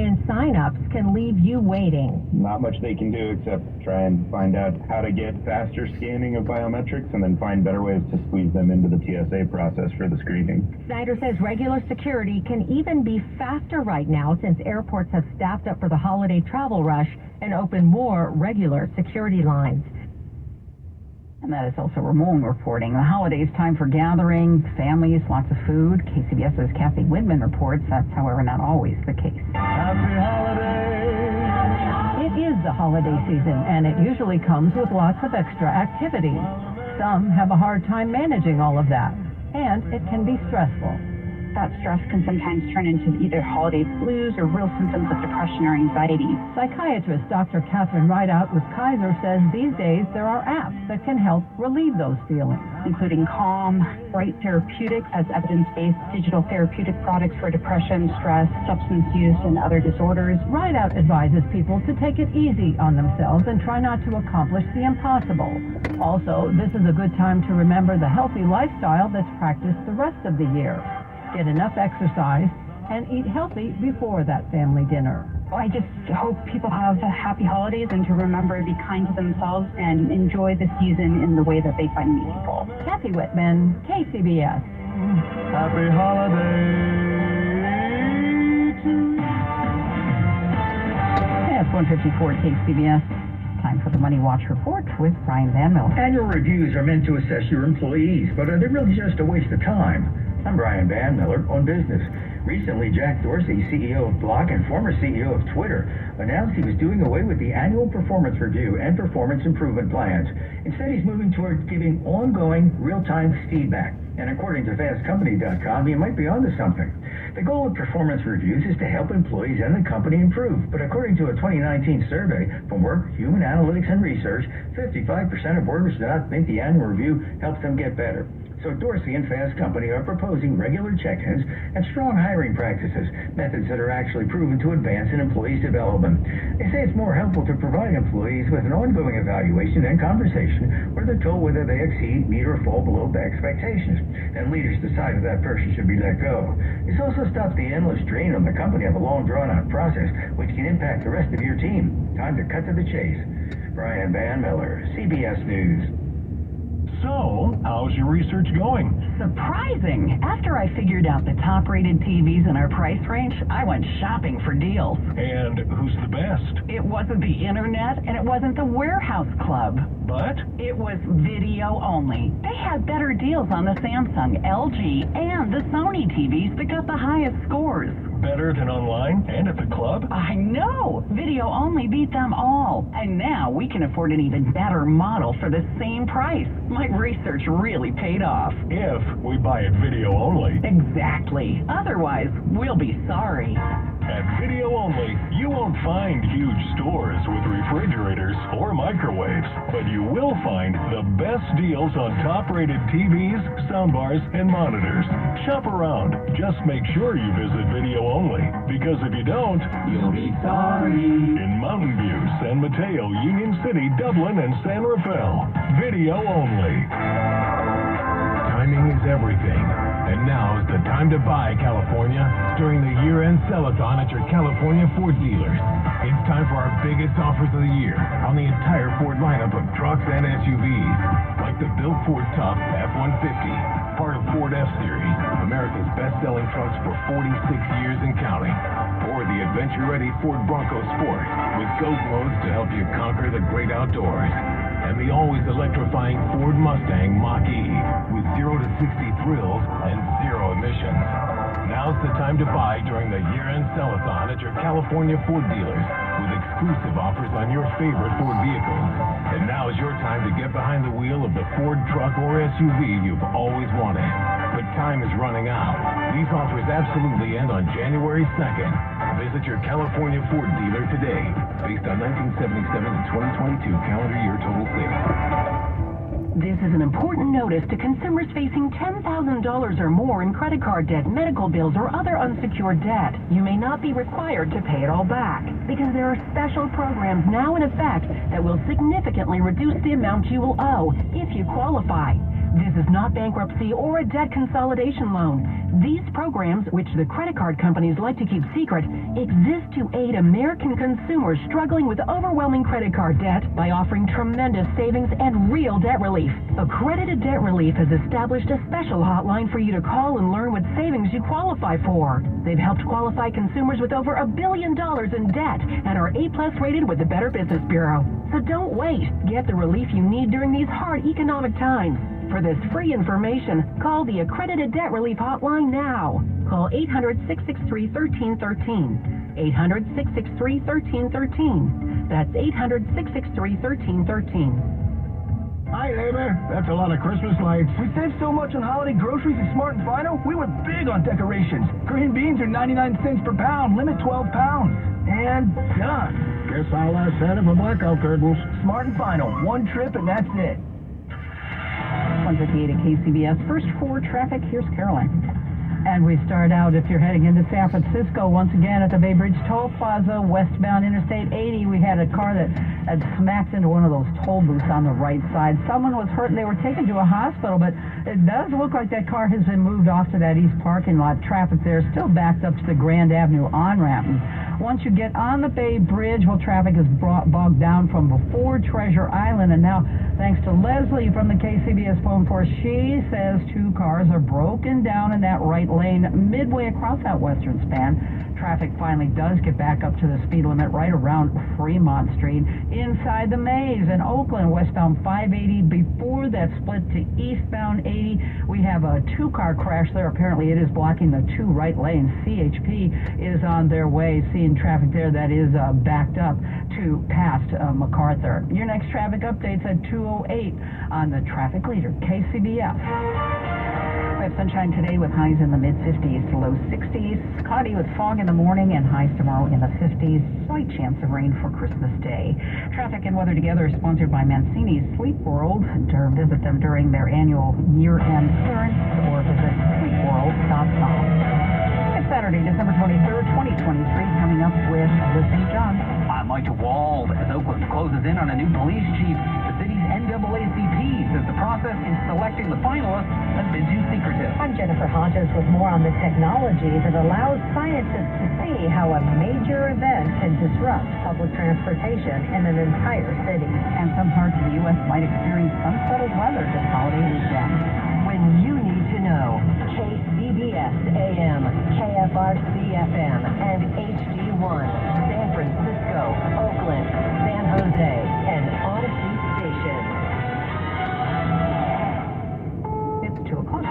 and sign-ups can leave you waiting. Not much they can do except try and find out how to get faster scanning of biometrics and then find better ways to squeeze them into the TSA process for the screening. Snyder says regular security can even be faster right now since airports have staffed up for the holiday travel rush and opened more regular security lines. And that is also Ramon reporting. The holidays, time for gathering, families, lots of food. KCBS's Kathy Whitman reports that's, however, not always the case. Happy holidays! It is the holiday season, and it usually comes with lots of extra activities. Some have a hard time managing all of that, and it can be stressful. That stress can sometimes turn into either holiday blues or real symptoms of depression or anxiety. Psychiatrist Dr. Catherine Rideout with Kaiser says these days there are apps that can help relieve those feelings, including Calm, Bright Therapeutics as evidence-based digital therapeutic products for depression, stress, substance use, and other disorders. Rideout advises people to take it easy on themselves and try not to accomplish the impossible. Also, this is a good time to remember the healthy lifestyle that's practiced the rest of the year. Get enough exercise, and eat healthy before that family dinner. I just hope people have happy holidays and to remember to be kind to themselves and enjoy the season in the way that they find meaningful. Kathy Whitman, KCBS. Happy holidays! It's 154 KCBS. Time for the Money Watch Report with Brian Van Miller. Annual reviews are meant to assess your employees, but are they really just a waste of time? I'm Brian Van Miller on business. Recently, Jack Dorsey, CEO of Block and former CEO of Twitter, announced he was doing away with the annual performance review and performance improvement plans. Instead, he's moving toward giving ongoing, real-time feedback. And according to FastCompany.com, he might be onto something. The goal of performance reviews is to help employees and the company improve. But according to a 2019 survey from Work, Human Analytics and Research, 55% of workers do not think the annual review helps them get better. So Dorsey and Fast Company are proposing regular check-ins and strong hiring practices, methods that are actually proven to advance an employee's development. They say it's more helpful to provide employees with an ongoing evaluation and conversation where they're told whether they exceed, meet, or fall below the expectations. Then leaders decide if that person should be let go. This also stops the endless drain on the company of a long, drawn-out process, which can impact the rest of your team. Time to cut to the chase. Brian Van Miller, CBS News. So, how's your research going? Surprising! After I figured out the top-rated TVs in our price range, I went shopping for deals. And who's the best? It wasn't the internet, and it wasn't the warehouse club. But? It was video only. They had better deals on the Samsung, LG, and the Sony TVs that got the highest scores. Better than online and at the club? I know! Video only beat them all. And now we can afford an even better model for the same price. My research really paid off. If we buy it video only. Exactly. Otherwise, we'll be sorry. At Video Only, you won't find huge stores with refrigerators or microwaves, but you will find the best deals on top-rated TVs, soundbars, and monitors. Shop around. Just make sure you visit Video Only, because if you don't, you'll be sorry. In Mountain View, San Mateo, Union City, Dublin, and San Rafael. Video Only. Timing is everything. And now is the time to buy, California, during the year-end sell-a-thon at your California Ford dealers. It's time for our biggest offers of the year on the entire Ford lineup of trucks and SUVs, like the built Ford Tough F-150, part of Ford F-Series, America's best-selling trucks for 46 years and counting, or the adventure-ready Ford Bronco Sport with GOAT modes to help you conquer the great outdoors. And the always electrifying Ford Mustang Mach-E with 0 to 60 thrills and 0 emissions. Now's the time to buy during the year-end sell-a-thon at your California Ford dealers with exclusive offers on your favorite Ford vehicles. And now is your time to get behind the wheel of the Ford truck or SUV you've always wanted. But time is running out. These offers absolutely end on January 2nd. Visit your California Ford dealer today, based on 1977 to 2022 calendar year total sales. This is an important notice to consumers facing $10,000 or more in credit card debt, medical bills, or other unsecured debt. You may not be required to pay it all back because there are special programs now in effect that will significantly reduce the amount you will owe if you qualify. This is not bankruptcy or a debt consolidation loan. These programs, which the credit card companies like to keep secret, exist to aid American consumers struggling with overwhelming credit card debt by offering tremendous savings and real debt relief. Accredited Debt Relief has established a special hotline for you to call and learn what savings you qualify for. They've helped qualify consumers with over $1 billion in debt and are A+ rated with the Better Business Bureau. So don't wait. Get the relief you need during these hard economic times. For this free information, call the Accredited Debt Relief Hotline now. Call 800-663-1313. 800-663-1313. That's 800-663-1313. Hi, neighbor. That's a lot of Christmas lights. We saved so much on holiday groceries at Smart & Final. We went big on decorations. Green beans are 99 cents per pound, limit 12 pounds. And done. Guess I'll ask Santa for blackout curtains. Smart & Final. One trip and that's it. 158 at KCBS. First for traffic, here's Carolyn. And we start out, if you're heading into San Francisco, once again at the Bay Bridge Toll Plaza, westbound Interstate 80, we had a car that had smacked into one of those toll booths on the right side. Someone was hurt and they were taken to a hospital, but it does look like that car has been moved off to that east parking lot. Traffic there still backed up to the Grand Avenue on-ramp. And once you get on the Bay Bridge, well, traffic is bogged down from before Treasure Island, and now, thanks to Leslie from the KCBS phone force, she says 2 cars are broken down in that right lane midway across that western span. Traffic finally does get back up to the speed limit right around Fremont Street. Inside the maze in Oakland, westbound 580, before that split to eastbound 80, we have a 2-car crash there. Apparently it is blocking the 2 right lanes. CHP is on their way, seeing traffic there that is backed up to past MacArthur. Your next traffic updates at 2:08 on the traffic leader, KCBS. We have sunshine today with highs in the mid-50s to low 60s. Cloudy with fog in the morning and highs tomorrow in the 50s. Slight chance of rain for Christmas Day. Traffic and weather together is sponsored by Mancini's Sleep World. Visit them during their annual year-end clearance or visit sleepworld.com. It's Saturday, December 23rd, 2023. Coming up with Liz St. John. I'm Mike Wald. As Oakland closes in on a new police chief, the city's NAACP says the process in selecting the finalists has been too secretive. I'm Jennifer Hodges with more on the technology that allows scientists to see how a major event can disrupt public transportation in an entire city. And some parts of the U.S. might experience unsettled weather this holiday weekend. When you need to know. KCBS AM, KFRC FM, and HD1, San Francisco, Oakland, San Jose, and Odyssey Station. It's 2 o'clock.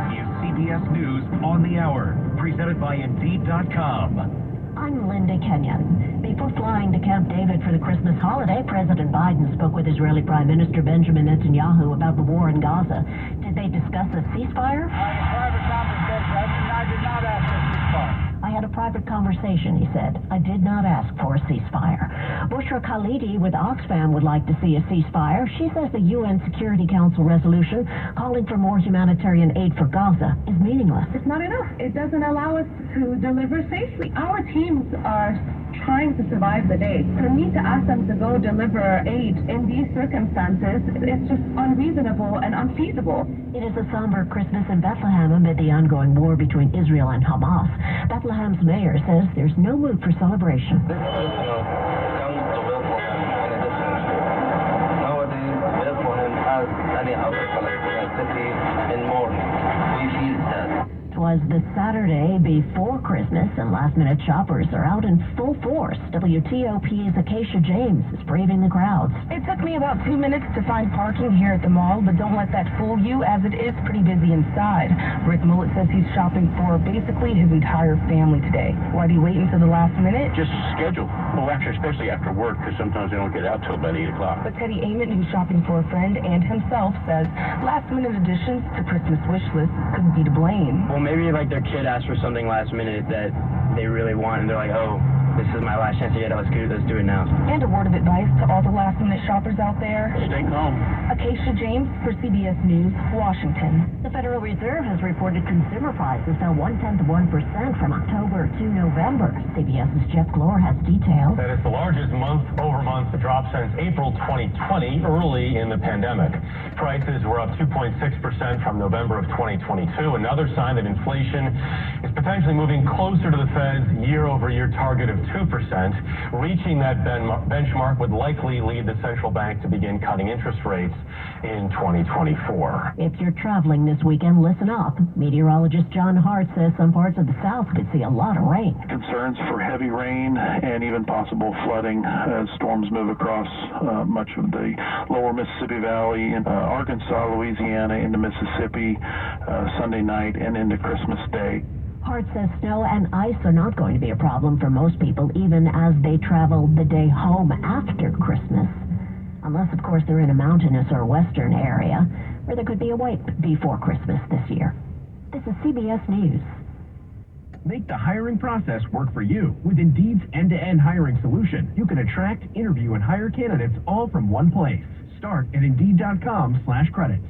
This is CBS News on the Hour, presented by Indeed.com. I'm Linda Kenyon. Before flying to Camp David for the Christmas holiday, President Biden spoke with Israeli Prime Minister Benjamin Netanyahu about the war in Gaza. Did they discuss a ceasefire? I did not ask for a ceasefire. I had a private conversation, he said. I did not ask for a ceasefire. Bushra Khalidi with Oxfam would like to see a ceasefire. She says the UN Security Council resolution calling for more humanitarian aid for Gaza is meaningless. It's not enough. It doesn't allow us to deliver safely. Our teams are trying to survive the day. For me to ask them to go deliver aid in these circumstances, it's just unreasonable and unfeasible. It is a somber Christmas in Bethlehem amid the ongoing war between Israel and Hamas. Bethlehem's mayor says there's no mood for celebration. This Christmas comes to Bethlehem in a different spirit. Nowadays, Bethlehem has any other Palestinian city in mourning. We feel sad. It was the Saturday before Christmas, and last-minute shoppers are out in full force. WTOP's Acacia James is braving the crowds. It took me about 2 minutes to find parking here at the mall, but don't let that fool you, as it is pretty busy inside. Rick Mullet says he's shopping for basically his entire family today. Why do you wait until the last minute? Just schedule. Well, actually, especially after work, because sometimes they don't get out till about 8 o'clock. But Teddy Amon, who's shopping for a friend and himself, says last-minute additions to Christmas wish lists could be to blame. Well, maybe like their kid asked for something last minute that they really want, and they're like, oh, this is my last chance to get out. Let's do it now. And a word of advice to all the last-minute shoppers out there. Stay calm. Acacia James for CBS News, Washington. The Federal Reserve has reported consumer prices fell 0.1% from October to November. CBS's Jeff Glore has details. That is the largest month-over-month drop since April 2020, early in the pandemic. Prices were up 2.6% from November of 2022, another sign that inflation is potentially moving closer to the Fed's year-over-year target of 2%. Reaching that benchmark would likely lead the central bank to begin cutting interest rates in 2024. If you're traveling this weekend, listen up. Meteorologist John Hart says some parts of the South could see a lot of rain. Concerns for heavy rain and even possible flooding as storms move across much of the lower Mississippi Valley and Arkansas, Louisiana, into Mississippi Sunday night and into Christmas Day. Hart says snow and ice are not going to be a problem for most people, even as they travel the day home after Christmas. Unless, of course, they're in a mountainous or western area where there could be a wait before Christmas this year. This is CBS News. Make the hiring process work for you. With Indeed's end-to-end hiring solution, you can attract, interview, and hire candidates all from one place. Start at Indeed.com/credits.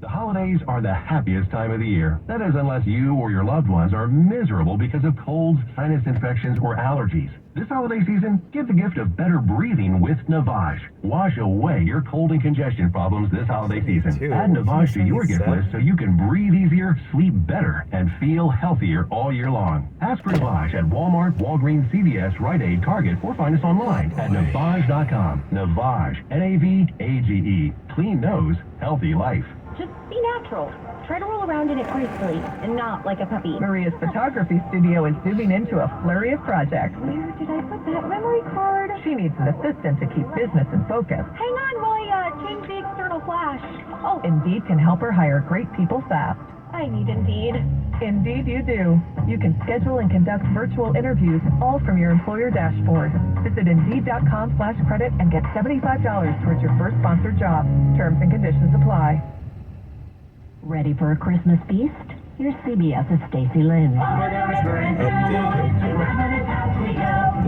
The holidays are the happiest time of the year. That is, unless you or your loved ones are miserable because of colds, sinus infections, or allergies. This holiday season, give the gift of better breathing with Navage. Wash away your cold and congestion problems this holiday season. Add Navage to your gift list so you can breathe easier, sleep better, and feel healthier all year long. Ask for Navage at Walmart, Walgreens, CVS, Rite Aid, Target, or find us online at Navage.com. Navage, N-A-V-A-G-E. Clean nose, healthy life. Just be natural. Try to roll around in it gracefully and not like a puppy. Maria's photography studio is zooming into a flurry of projects. Where did I put that memory card? She needs an assistant to keep business in focus. Hang on while I change the external flash. Oh, Indeed can help her hire great people fast. I need Indeed. Indeed you do. You can schedule and conduct virtual interviews all from your employer dashboard. Visit Indeed.com/credit and get $75 towards your first sponsored job. Terms and conditions apply. Ready for a Christmas feast? Here's CBS's Stacey Lynn.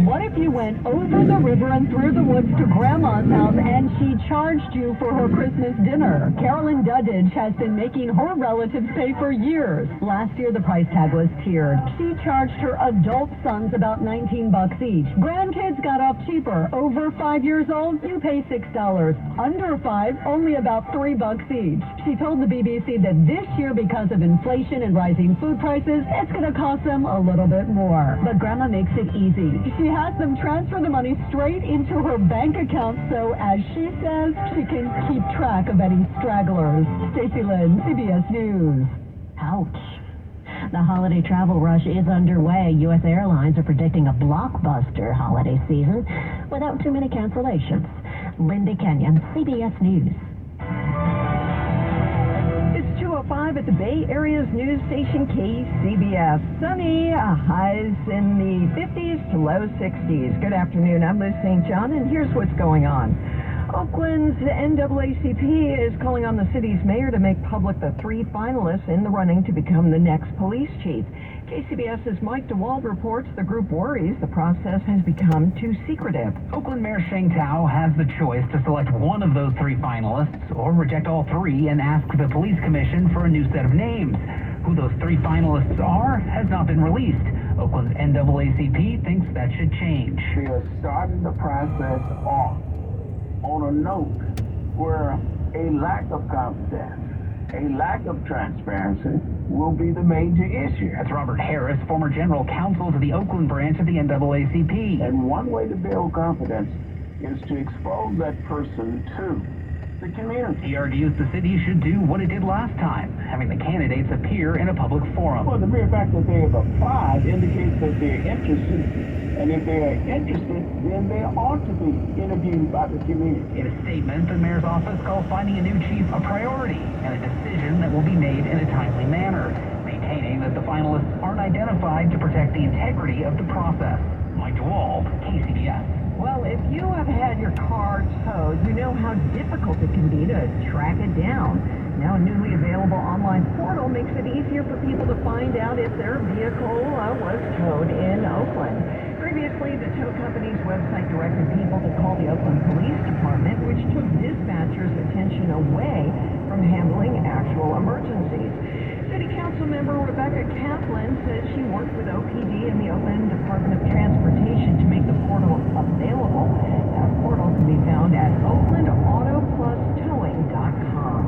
What if you went over the river and through the woods to Grandma's house and she charged you for her Christmas dinner? Carolyn Duddage has been making her relatives pay for years. Last year the price tag was tiered. She charged her adult sons about $19 each. Grandkids got off cheaper. Over 5 years old, you pay $6. Under 5, only about $3 each. She told the BBC that this year, because of inflation and rising food prices, it's going to cost them a little bit more. But Grandma makes it easy. She has them transfer the money straight into her bank account so, as she says, she can keep track of any stragglers. Stacey Lynn, CBS News. Ouch. The holiday travel rush is underway. U.S. Airlines are predicting a blockbuster holiday season without too many cancellations. Linda Kenyon, CBS News. 2:05 at the Bay Area's news station KCBS. Sunny, highs in the 50s to low 60s. Good afternoon, I'm Liz St. John, and here's what's going on. Oakland's NAACP is calling on the city's mayor to make public the 3 finalists in the running to become the next police chief. KCBS's Mike DeWald reports the group worries the process has become too secretive. Oakland Mayor Sheng Tao has the choice to select one of those 3 finalists or reject all 3 and ask the police commission for a new set of names. Who those 3 finalists are has not been released. Oakland's NAACP thinks that should change. We are starting the process off on a note where a lack of confidence, a lack of transparency will be the major issue. That's Robert Harris, former general counsel to the Oakland branch of the NAACP. And one way to build confidence is to expose that person to the community. He argues the city should do what it did last time, having the candidates appear in a public forum. Well, the mere fact that they have applied indicates that they're interested. And if they are interested, then they ought to be interviewed by the community. In a statement, the mayor's office calls finding a new chief a priority and a decision that will be made in a timely manner, maintaining that the finalists aren't identified to protect the integrity of the process. Mike DeWald, KCBS. Well, if you have had your car towed, you know how difficult it can be to track it down. Now, a newly available online portal makes it easier for people to find out if their vehicle was towed in Oakland. Friday, the tow company's website directed people to call the Oakland Police Department, which took dispatchers' attention away from handling actual emergencies. City Council member Rebecca Kaplan says she worked with OPD and the Oakland Department of Transportation to make the portal available. That portal can be found at oaklandautoplusTowing.com.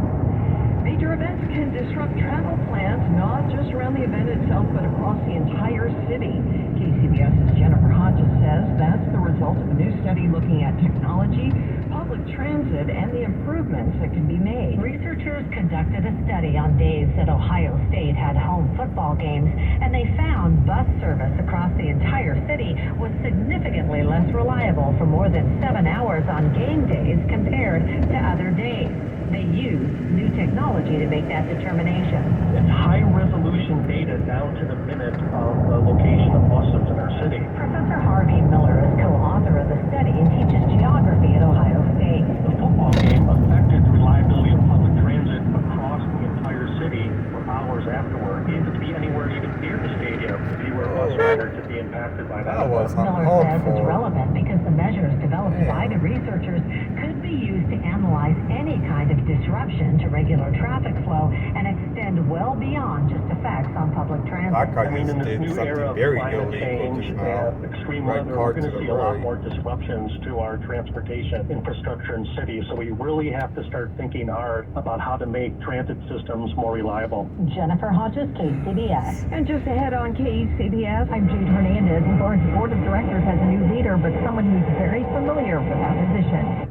Major events can disrupt travel plans, not just around the event itself, but across the entire city. KCBS's Jennifer Hodges says that's the result of a new study looking at technology, public transit, and the improvements that can be made. Researchers conducted a study on days that Ohio State had home football games, and they found bus service across the entire city was significantly less reliable for more than 7 hours on game days compared to other days. They used new technology to make that determination. It's high-resolution data down to the minute of the location of buses in our city. Professor Harvey Miller is co-author of the study and teaches geography at Ohio State. The football game affected the reliability of public transit across the entire city for hours afterward. Even to be anywhere even near the stadium, if you were a bus rider, to be impacted by that. Miller says it's relevant because the measures developed by the researchers could be used to analyze any kind of disruption to regular traffic flow and extend well beyond just effects on public transit. I mean, in this new era of climate change and extreme weather, we're going to see a lot more disruptions to our transportation infrastructure in cities. So we really have to start thinking hard about how to make transit systems more reliable. Jennifer Hodges, KCBS. And just ahead on KCBS, I'm Jade Hernandez. The board of directors has a new leader, but someone who's very familiar with that position.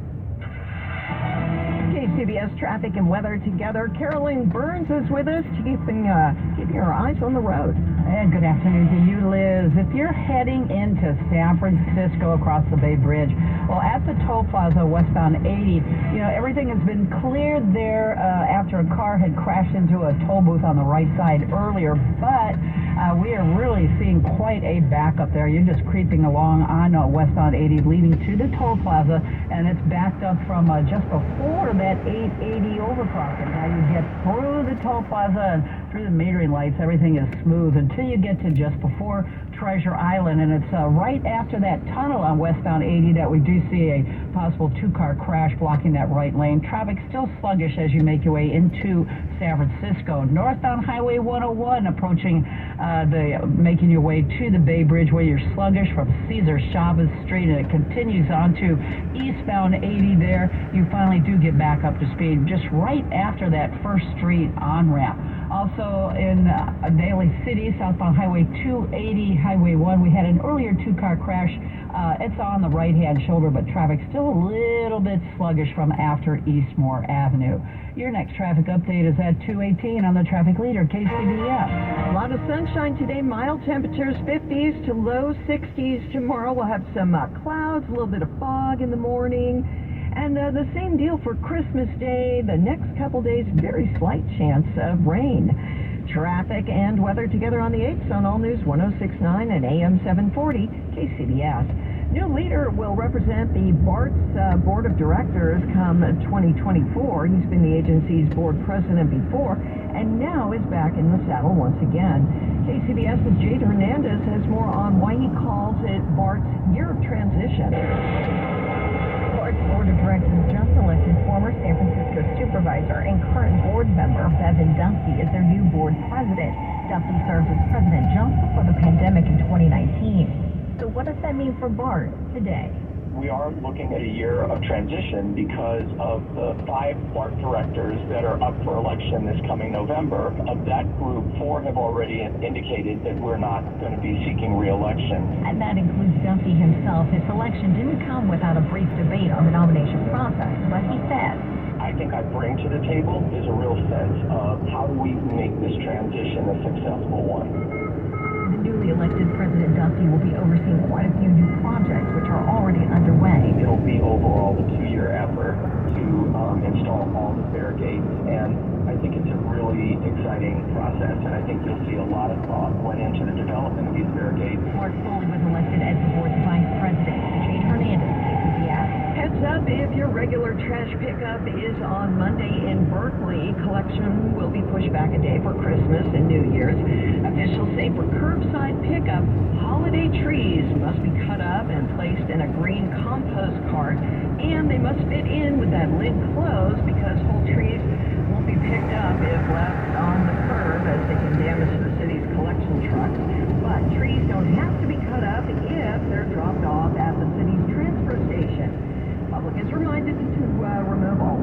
KCBS traffic and weather together. Carolyn Burns is with us, keeping your eyes on the road. And good afternoon to you, Liz. If you're heading into San Francisco across the Bay Bridge, well, at the toll plaza westbound 80, everything has been cleared there after a car had crashed into a toll booth on the right side earlier, but we are really seeing quite a backup there. You're just creeping along on westbound 80 leading to the toll plaza, and it's backed up from just before that 880 overcrossing. Now you get through the toll plaza and through the metering lights, everything is smooth until you get to just before Treasure Island, and it's right after that tunnel on westbound 80 that we do see a possible two-car crash blocking that right lane. Traffic still sluggish as you make your way into San Francisco. Northbound Highway 101 approaching making your way to the Bay Bridge, where you're sluggish from Cesar Chavez Street, and it continues on to eastbound 80 there. You finally do get back up to speed just right after that First Street on-ramp. Also in Daly City, southbound Highway 280, Highway 1, we had an earlier two-car crash. It's on the right-hand shoulder, but traffic still a little bit sluggish from after Eastmore Avenue. Your next traffic update is at 2:18 on the traffic leader, KCBS. A lot of sunshine today, mild temperatures, 50s to low 60s. Tomorrow we'll have some clouds, a little bit of fog in the morning. And the same deal for Christmas Day. The next couple days, very slight chance of rain. Traffic and weather together on the 8th on All News 106.9 and AM 740 KCBS. New leader will represent the BART's Board of Directors come 2024. He's been the agency's board president before and now is back in the saddle once again. KCBS's Jade Hernandez has more on why he calls it BART's year of transition. BART's Board of Directors just elected former San Francisco supervisor and current board member Bevan Duffy as their new board president. Duffy served as president just before the pandemic in 2019. So what does that mean for BART today? We are looking at a year of transition because of the 5 BART directors that are up for election this coming November. Of that group, 4 have already indicated that we're not going to be seeking re-election. And that includes Duffy himself. His election didn't come without a brief debate on the nomination process, but he said, I think I bring to the table is a real sense of how do we make this transition a successful one. The newly elected President Duffy will be overseeing quite a few new projects which are already underway. It'll be overall a 2-year effort to install all the barricades, and I think it's a really exciting process, and I think you'll see a lot of thought went into the development of these barricades. Mark Foley was elected as the board's vice president. Jade Hernandez, KCBS. Heads up, if your regular trash pickup is on Monday in Berkeley, collection will be pushed back a day for Christmas and New Year's. Officials say for curbside pickup, holiday trees must be cut up and placed in a green compost cart, and they must fit in with that lid closed because whole trees won't be picked up if left on the curb, as they can damage the city's collection trucks. But trees don't have to be cut up if they're dropped off at the city's transfer station. Public is reminded to remove all